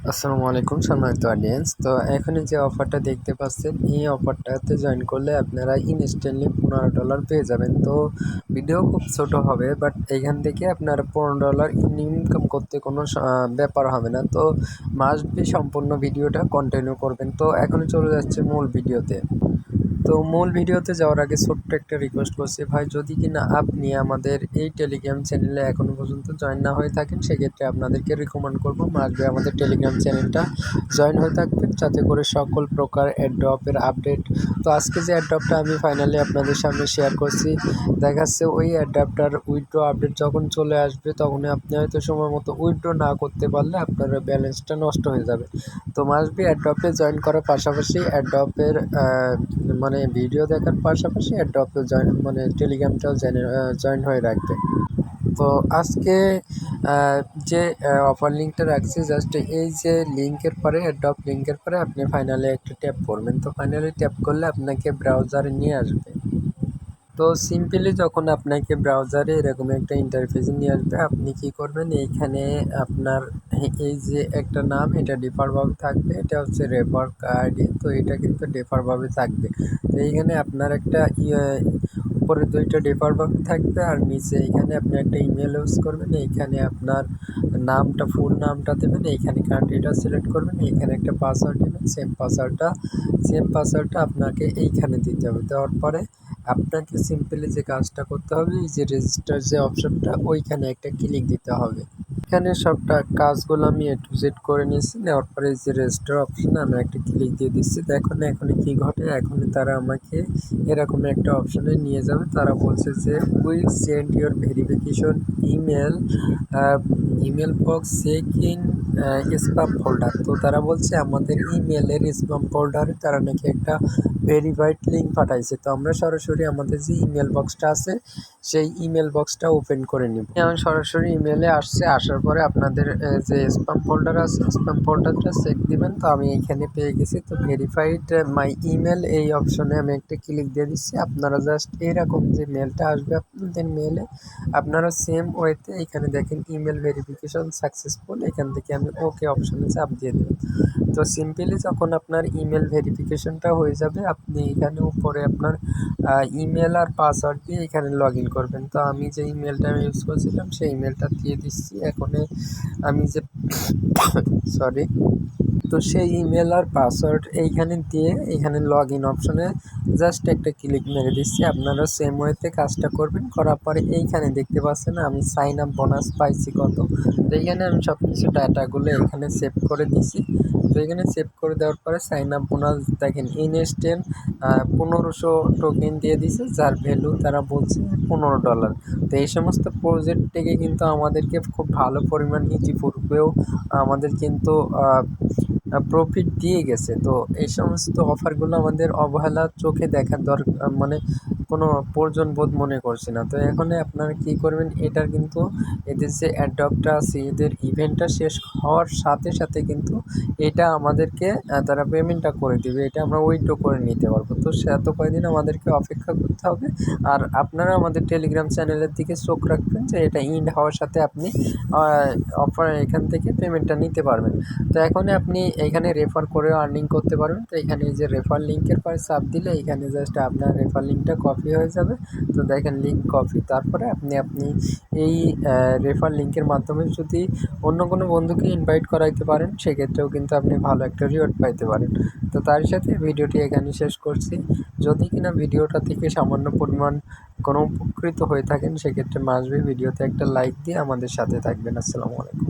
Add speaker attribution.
Speaker 1: আসসালামু আলাইকুম সম্মানিত অডিয়েন্স। তো এখনই যে অফারটা দেখতে পাচ্ছেন, এই অফারটাতে জয়েন করলে আপনারা ইনস্ট্যান্টলি $15 পেয়ে যাবেন। তো ভিডিও খুব ছোট হবে, বাট এইখান থেকে আপনারা $15 ইনকাম করতে কোনো ব্যাপার হবে না। তো মাস্ট বি সম্পূর্ণ ভিডিওটা কন্টিনিউ করবেন। তো এখনই চলে যাচ্ছে মূল ভিডিওতে। তো মূল ভিডিওতে যাওয়ার আগে ছোট্ট একটা রিকোয়েস্ট করছি ভাই, যদি কিনা আপনি আমাদের এই টেলিগ্রাম চ্যানেলে এখনও পর্যন্ত জয়েন না হয়ে থাকেন, সেক্ষেত্রে আপনাদেরকে রিকমেন্ড করবো মাস্ট আমাদের টেলিগ্রাম চ্যানেলটা জয়েন হয়ে থাকবেন, যাতে করে সকল প্রকার অ্যাড্রপের আপডেট। তো আজকে যে অ্যাড্রপটা আমি ফাইনালি আপনাদের সামনে শেয়ার করছি, দেখাচ্ছে ওই অ্যাড্রপটার উইথড্র আপডেট যখন চলে আসবে, তখনই আপনি হয়তো সময় মতো উইথড্র না করতে পারলে আপনার ব্যালেন্সটা নষ্ট হয়ে যাবে। তো মাস্ট বি অ্যাড্রপে জয়েন করার পাশাপাশি অ্যাড্রপের মানে ভিডিও দেখার পাশাপাশি অ্যাড্রপে মানে টেলিগ্রামটাও জয়েন হয়ে রাখবে। তো আজকে যে অফার লিঙ্কটা রাখছি, জাস্ট এই যে লিঙ্কের পরে অ্যাড্রপ লিঙ্কের পরে আপনি ফাইনালি একটা ট্যাপ করবেন। তো ফাইনালি ট্যাপ করলে আপনাকে ব্রাউজারে নিয়ে আসবে। তো সিম্পলি যখন আপনাকে ব্রাউজারে এরকম একটা ইন্টারফেসে নিয়ে আসবে, আপনি কি করবেন, এইখানে আপনার এই যে একটা নাম, এটা ডিফল্টভাবে থাকবে, এটা হচ্ছে রেফার আইডি। তো এটা কিন্তু ডিফল্টভাবে থাকবে। তো এইখানে আপনার একটা উপরে দুইটা ডিফল্টভাবে থাকবে, আর নিচে এইখানে আপনি একটা ইমেল ইউজ করবেন। এইখানে আপনার নামটা, ফুল নামটা দেবেন, এইখানে কান্ট্রিটা সিলেক্ট করবেন, এইখানে একটা পাসওয়ার্ড দেবেন। সেম পাসওয়ার্ডটা আপনাকে এইখানে দিতে হবে। দেওয়ার পরে আপনাকে সিম্পলি যে কাজটা করতে হবে, এই যে রেজিস্টার যে অপশনটা, ওইখানে একটা ক্লিক দিতে হবে। এখানে সবটা কাজগুলো আমি A to Z করে নিয়েছি। নেওয়ার পরে এই যে রেজিস্টার অপশনে আমি একটা ক্লিক দিয়ে দিচ্ছি। দেখুন এখন কি ঘটে, এখন তারা আমাকে এরকম একটা অপশনে নিয়ে যাবে। তারা বলছে যে will send your verification email box check in spam folder. তো তারা বলছে আমাদের ইমেলের স্প্যাম ফোল্ডারে তারা নাকি একটা ভেরিফাইড লিঙ্ক পাঠাইছে। তো আমরা সরাসরি আমাদের যে ইমেল বক্সটা আছে, সেই ইমেল বক্সটা ওপেন করে নিব। আমি সরাসরি ইমেলে আসছে, আসার পরে আপনাদের যে স্প্যাম ফোল্ডার আছে, স্প্যাম ফোল্ডারটা চেক দিবেন। তো আমি এইখানে পেয়ে গেছি। তো ভেরিফাইড মাই ইমেল, এই অপশনে আমি একটা ক্লিক দিয়ে দিচ্ছি। আপনারা জাস্ট এরকম যে মেলটা আসবে আপনাদের মেলে, আপনারা সেম ওয়েতে এখানে দেখেন ইমেল ভেরিফিকেশন সাকসেসফুল, এখান থেকে আমি ওকে অপশনে চাপ দিয়ে দেবেন। তো সিম্পলি যখন আপনার ইমেল ভেরিফিকেশনটা হয়ে যাবে, আপনি এখানে উপরে আপনার ইমেল আর পাসওয়ার্ড দিয়ে এখানে লগ ইন করবেন। তো আমি যে ইমেলটা ইউজ করছিলাম, সেই ইমেলটা দিয়ে দিচ্ছি। এখন আমি যে সরি, তো সেই ইমেল আর পাসওয়ার্ড এইখানে দিয়ে এখানে লগ ইন অপশনে জাস্ট একটা ক্লিক মেরে দিচ্ছি। আপনারা সেম ওয়েতে কাজটা করবেন। করার পরে এইখানে দেখতে পাচ্ছেন আমি সাইন আপ বোনাস পাইছি কত। তো এইখানে আমি সব কিছু ডাটাগুলো এখানে সেভ করে দিছি। তো এখানে সেভ করে দেওয়ার পরে সাইন আপ বোনাস দেখেন ইনস্ট্যান্ট 1500 টোকেন দিয়ে দিছে, যার ভ্যালু তারা বলছে $15। তো এই সমস্ত প্রজেক্ট থেকে কিন্তু আমাদেরকে খুব ভালো পরিমাণ ইতিপূর্বেও আমাদের কিন্তু প্রফিট দিয়ে গেছে। তো এই সমস্ত অফারগুলো আমাদের অবহেলার চোখে দেখার দরকার, মানে কোনো প্রয়োজন বোধ মনে করছি না। তো এখন আপনারা কী করবেন, এটার কিন্তু এদের যে অ্যাডপ্টটা আছে, এদের ইভেন্টটা শেষ হওয়ার সাথে সাথে কিন্তু এটা আমাদেরকে তারা পেমেন্টটা করে দেবে, এটা আমরা উইথড্র করে নিতে পারবো। তো সে এত কয়দিন আমাদেরকে অপেক্ষা করতে হবে। আর আপনারা আমাদের টেলিগ্রাম চ্যানেলের দিকে চোখ রাখবেন যে এটা ইন্ড হওয়ার সাথে আপনি অফার এখান থেকে পেমেন্টটা নিতে পারবেন। তো এখন আপনি এখানে রেফার করেও আর্নিং করতে পারবেন। তো এখানে যে রেফার লিঙ্কের পরে চাপ দিলে এখানে জাস্ট আপনার রেফার লিঙ্কটা কপি হয়ে যাবে। তো দেখেন লিঙ্ক কপি, তারপরে আপনি এই রেফার লিঙ্কের মাধ্যমে যদি অন্য কোনো বন্ধুকে ইনভাইট করাইতে পারেন, সেক্ষেত্রেও কিন্তু আপনি ভালো একটা রিওয়ার্ড পাইতে পারেন। তো তার সাথে ভিডিওটি এখানে শেষ করছি। যদি কিনা ভিডিওটা থেকে সামান্য পরিমাণ কোনো উপকৃত হয়ে থাকেন, সেক্ষেত্রে মাস্ট বি ভিডিওতে একটা লাইক দিয়ে আমাদের সাথে থাকবেন। আসসালামু আলাইকুম।